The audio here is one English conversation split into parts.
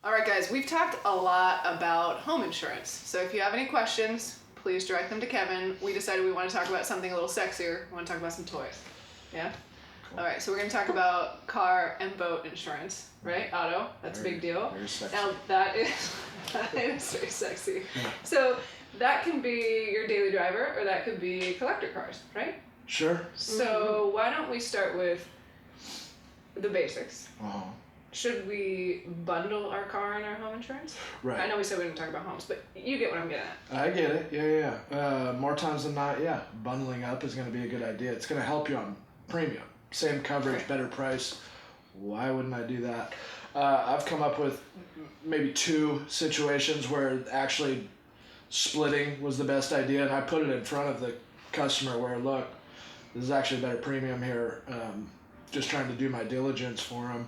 All right, guys, we've talked a lot about home insurance. So if you have any questions, please direct them to Kevin. We decided we want to talk about something a little sexier. We want to talk about some toys. Yeah? Cool. All right, so we're going to talk about car and boat insurance, right? Auto, that's a big deal. Very sexy. Now, that is very sexy. Yeah. So that can be your daily driver, or that could be collector cars, right? Sure. So why don't we start with the basics? Uh-huh. Should we bundle our car and our home insurance? Right. I know we said we didn't talk about homes, but you get what I'm getting at. I get it. Yeah. More times than not, yeah. Bundling up is going to be a good idea. It's going to help you on premium. Same coverage, better price. Why wouldn't I do that? I've come up with maybe 2 situations where actually splitting was the best idea, and I put it in front of the customer where, look, this is actually a better premium here. Just trying to do my diligence for them.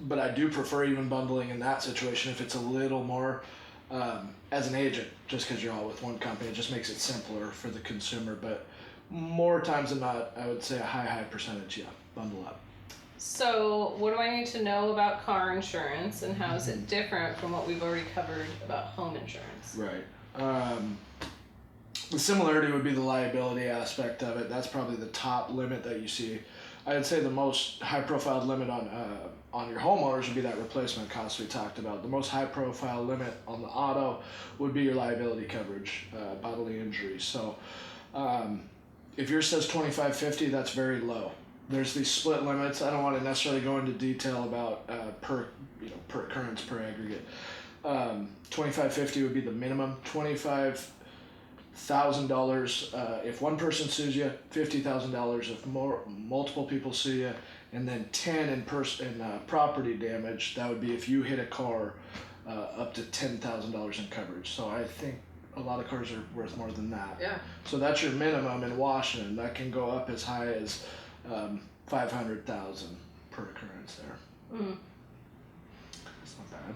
But I do prefer even bundling in that situation if it's a little more as an agent, just because you're all with one company. It just makes it simpler for the consumer. But more times than not, I would say a high percentage, yeah, bundle up. So what do I need to know about car insurance, and how is it different from what we've already covered about home insurance? Right. The similarity would be the liability aspect of it. That's probably the top limit that you see. I'd say the most high-profile limit on your homeowners would be that replacement cost we talked about. The most high-profile limit on the auto would be your liability coverage, bodily injury. So if yours says $25.50, that's very low. There's these split limits. I don't want to necessarily go into detail about per occurrence, per aggregate. $25.50 would be the minimum. $25,000 if one person sues you, $50,000 if multiple people sue you, and then 10 in property damage. That would be if you hit a car, up to $10,000 in coverage. So I think a lot of cars are worth more than that. Yeah. So that's your minimum in Washington. That can go up as high as $500,000 per occurrence there. Mm. That's not bad.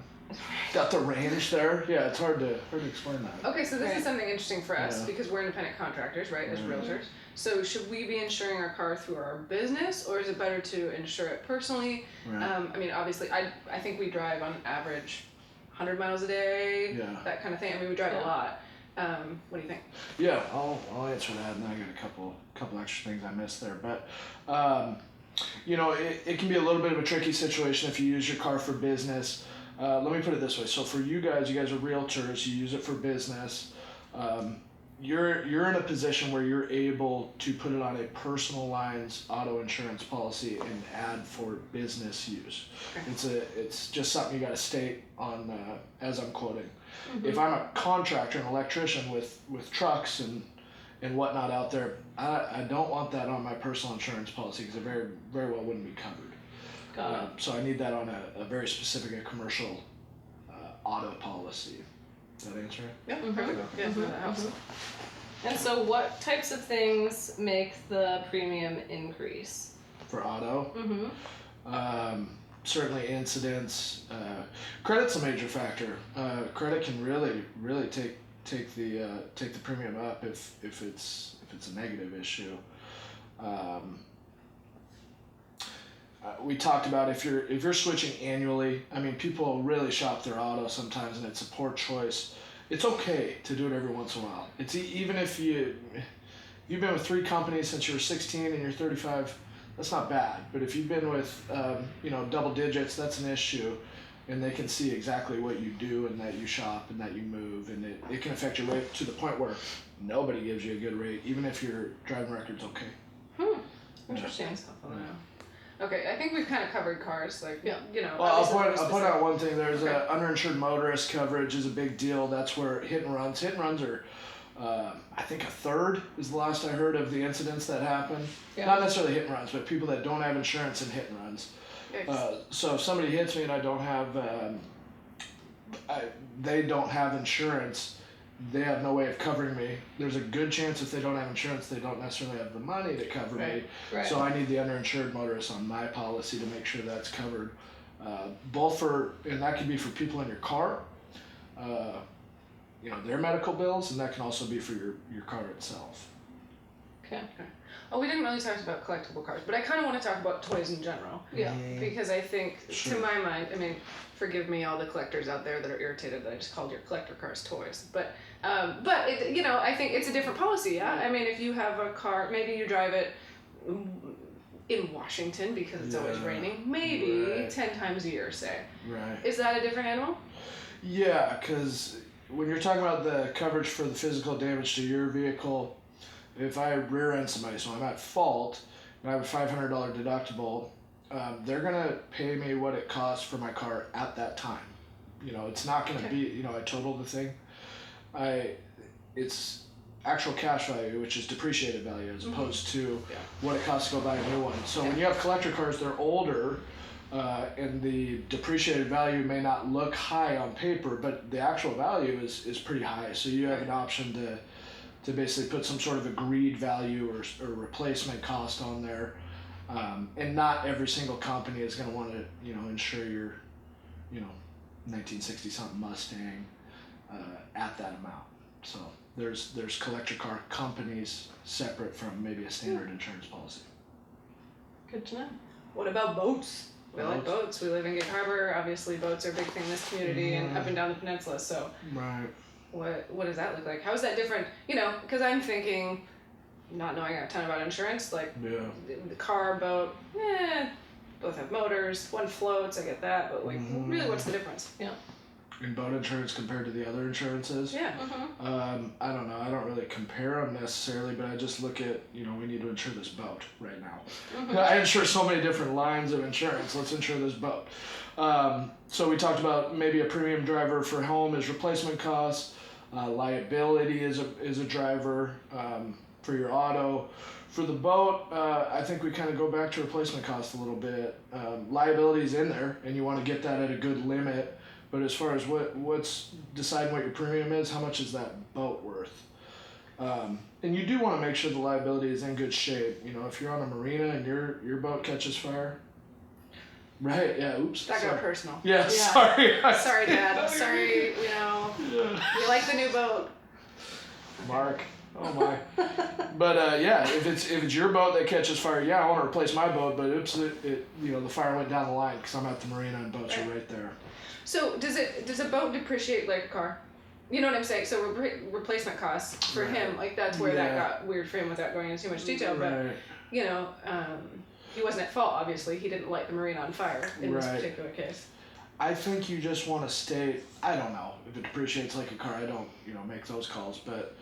Got the range there. Yeah, it's hard to explain that. Okay, so this is something interesting for us because we're independent contractors, right, as realtors. So should we be insuring our car through our business, or is it better to insure it personally? Right. I mean, obviously, I think we drive on average 100 miles a day, that kind of thing. I mean, we drive a lot. What do you think? Yeah, I'll answer that, and then I got a couple extra things I missed there. But it can be a little bit of a tricky situation if you use your car for business. Let me put it this way. So for you guys are realtors, you use it for business. You're in a position where you're able to put it on a personal lines auto insurance policy and add for business use. Okay. It's just something you got to state on as I'm quoting. Mm-hmm. If I'm a contractor, an electrician with trucks and whatnot out there, I don't want that on my personal insurance policy because it very, very well wouldn't be covered. So I need that on a very specific commercial auto policy. Does that answer it? Yeah, perfect. Okay. Yeah, that helps. And so what types of things make the premium increase? For auto? Mm-hmm. Certainly incidents. Credit's a major factor. Credit can really take the premium up if it's a negative issue. We talked about if you're switching annually. I mean, people really shop their auto sometimes, and it's a poor choice. It's okay to do it every once in a while. It's even if you've been with 3 companies since you were 16 and you're 35, that's not bad. But if you've been with double digits, that's an issue, and they can see exactly what you do and that you shop and that you move, and it can affect your rate to the point where nobody gives you a good rate, even if your driving record's okay. Interesting. Okay, I think we've kind of covered cars, Well, I'll point out one thing. There's uninsured motorist coverage is a big deal. That's where hit and runs are, I think a third is the last I heard of the incidents that happen. Yeah. Not necessarily hit and runs, but people that don't have insurance and hit and runs. So if somebody hits me and I don't have, they don't have insurance, they have no way of covering me. There's a good chance if they don't have insurance, they don't necessarily have the money to cover me. Right. So I need the underinsured motorist on my policy to make sure that's covered. And that can be for people in your car, their medical bills, and that can also be for your car itself. Okay. Oh, we didn't really talk about collectible cars, but I kind of want to talk about toys in general. Yeah. Because I think, Sure. to my mind, I mean, forgive me, all the collectors out there that are irritated that I just called your collector cars toys. But it, you know, I think it's a different policy, yeah? I mean, if you have a car, maybe you drive it in Washington because it's always raining, maybe 10 times a year, say. Right. Is that a different animal? Yeah, because when you're talking about the coverage for the physical damage to your vehicle, if I rear end somebody, so I'm at fault, and I have a $500 deductible, they're gonna pay me what it costs for my car at that time. You know, it's not gonna be, you know, I totaled the thing. It's actual cash value, which is depreciated value, as opposed to what it costs to go buy a new one. So when you have collector cars, they're older, and the depreciated value may not look high on paper, but the actual value is pretty high. So you have an option to basically put some sort of agreed value or replacement cost on there. And not every single company is going to want to, you know, insure your, you know, 1960 something Mustang at that amount. So there's collector car companies separate from maybe a standard insurance policy. Good to know. What about boats? We like boats. We live in Gig Harbor. Obviously, boats are a big thing in this community and up and down the peninsula. So, Right. what does that look like? How is that different? You know, because I'm thinking, not knowing a ton about insurance, like the car, boat, both have motors. One floats. I get that, but like, really, what's the difference? Yeah. In boat insurance compared to the other insurances? Yeah. I don't know. I don't really compare them necessarily, but I just look at, you know, we need to insure this boat right now. I insure so many different lines of insurance. Let's insure this boat. So we talked about maybe a premium driver for home is replacement costs. Liability is a driver for your auto. For the boat, I think we kind of go back to replacement cost a little bit. Liability is in there, and you want to get that at a good limit. But as far as what's deciding what your premium is, how much is that boat worth? And you do want to make sure the liability is in good shape. You know, if you're on a marina and your boat catches fire, right? Yeah. Oops. That got personal. Yeah. Sorry. Sorry, Dad. Sorry. You know, we like the new boat. Mark. Oh my. But yeah, if it's your boat that catches fire, I want to replace my boat. But oops, it you know, the fire went down the line because I'm at the marina and boats are right there. So does a boat depreciate like a car? You know what I'm saying? So replacement costs for him, like that's where that got weird for him without going into too much detail. But you know, he wasn't at fault. Obviously, he didn't light the marina on fire in this particular case. I think you just want to stay. I don't know if it depreciates like a car. I don't make those calls, but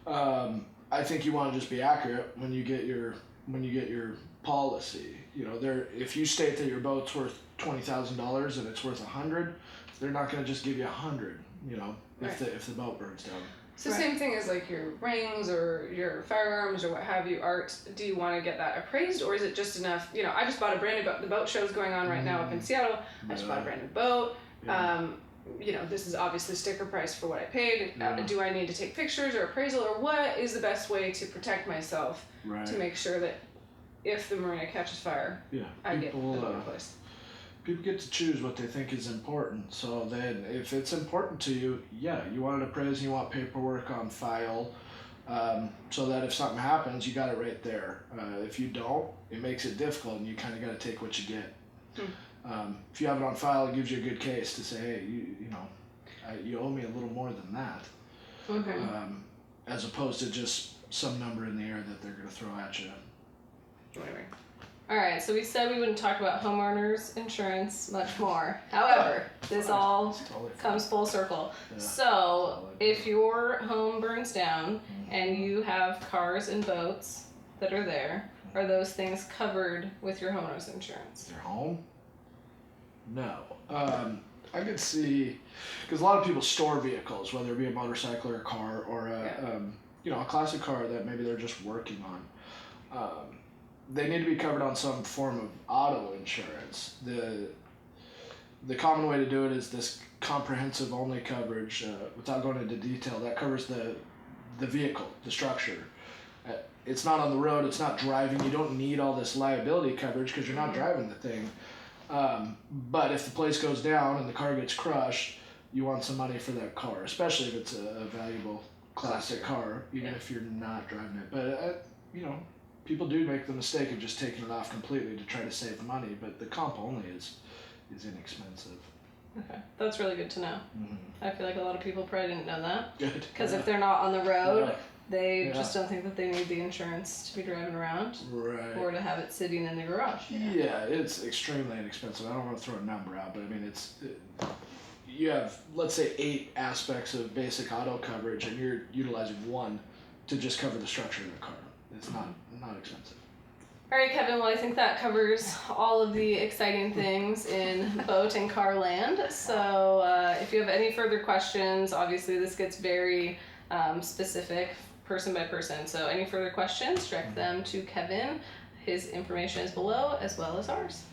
I think you want to just be accurate when you get your policy. You know, if you state that your boat's worth $20,000 and it's worth $100, they're not going to just give you $100. You know, if the boat burns down. So same thing as like your rings or your firearms or what have you. Art, do you want to get that appraised, or is it just enough? You know, I just bought a brand new boat. The boat show's going on right now up in Seattle. I just bought a brand new boat. You know, this is obviously sticker price for what I paid. Do I need to take pictures or appraisal, or what is the best way to protect myself to make sure that if the marina catches fire, I get the boat replaced? People get to choose what they think is important. So then if it's important to you, you want it appraised, you want paperwork on file, so that if something happens, you got it right there. If you don't, it makes it difficult and you kind of got to take what you get. If you have it on file, it gives you a good case to say, hey, you owe me a little more than that. Okay. As opposed to just some number in the air that they're going to throw at you. All right, so we said we wouldn't talk about homeowners insurance much more. However, this all comes full circle. Yeah. So if your home burns down and you have cars and boats that are there, are those things covered with your homeowners insurance? Your home? No. I could see, because a lot of people store vehicles, whether it be a motorcycle or a car or a classic car that maybe they're just working on. They need to be covered on some form of auto insurance. The common way to do it is this comprehensive only coverage, without going into detail, that covers the vehicle, the structure. It's not on the road, it's not driving, you don't need all this liability coverage because you're not driving the thing. But if the place goes down and the car gets crushed, you want some money for that car, especially if it's a valuable classic car, even if you're not driving it. But, people do make the mistake of just taking it off completely to try to save money, but the comp only is inexpensive. Okay, that's really good to know. Mm-hmm. I feel like a lot of people probably didn't know that. Good. Because if they're not on the road, they Yeah. just don't think that they need the insurance to be driving around Right. or to have it sitting in the garage. Yeah, it's extremely inexpensive. I don't want to throw a number out, but I mean, you have, let's say, 8 aspects of basic auto coverage, and you're utilizing one to just cover the structure of the car. It's not expensive. All right, Kevin. Well, I think that covers all of the exciting things in boat and car land. So if you have any further questions, obviously this gets very specific, person by person. So any further questions, direct them to Kevin. His information is below, as well as ours.